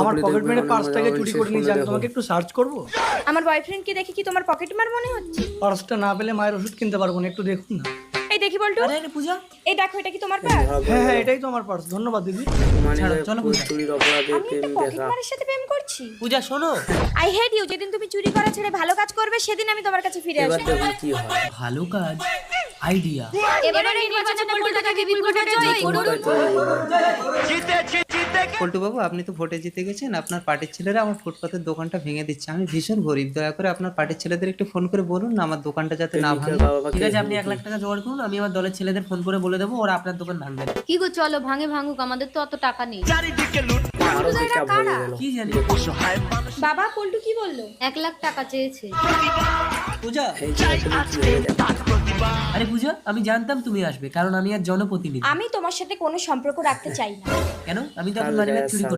আমার পকেট মেরে পার্সটাকে চুরি করে নিয়ে যান, তোমাকে একটু সার্চ করবো। আমার বয়ফ্রেন্ডকে দেখে কি তোমার পকেট মার মনে হচ্ছে? পার্সটা না পেলে মায়ের ওষুধ কিনতে পারবো না, একটু দেখুন না। এই দেখি বলটু, আরে পূজা, এই দেখো এটা কি তোমার পার্স? হ্যাঁ হ্যাঁ, এটাই তো আমার পার্স, ধন্যবাদ দিদি। ছাড়ো, চলো পূজা। আমি একটা পকেট মারের সাথে প্রেম করছি? পূজা শোনো, আই হেট ইউ। যেদিন তুমি চুরি করা ছেড়ে ভালো কাজ করবে সেদিন আমি তোমার কাছে ফিরে আসবো। ভালো কাজ, আইডিয়া। এবারে নির্বাচনে পল্টুদাকে বিপুল ভোটে জয়ী করুন। পল্টু বাবু, আপনি তো ভোটে জিতে গেছেন, আপনার পার্টির ছেলেরা আমার ফুটপাতের দোকানটা ভেঙে দিচ্ছে। আমি ভীষণ গরিব, দয়া করে আপনার পার্টির ছেলেদের একটু ফোন করে বলুন না আমার দোকানটা যাতে না ভাঙে। ঠিক আছে, আপনি 1 লাখ টাকা জোগাড় করুন, আমি আমার দলের ছেলেদের ফোন করে বলে দেবো ওরা আপনার দোকান ভাঙবে না। কি গো, চলো ভাঙে ভাঙুক, আমাদের তো অত টাকা নেই। কি জানি। বাবা, পল্টু কি বললো? 1 লাখ টাকা চেয়েছে। পূজা, আরে পূজা, আমি জানতাম তুমি আসবে, কারণ আমি আর জনপ্রতিনিধি। আমি তোমার সাথে কোনো সম্পর্ক রাখতে চাই না। কেন? আমি তো এখন মাঝে মাঝে চুরি করি।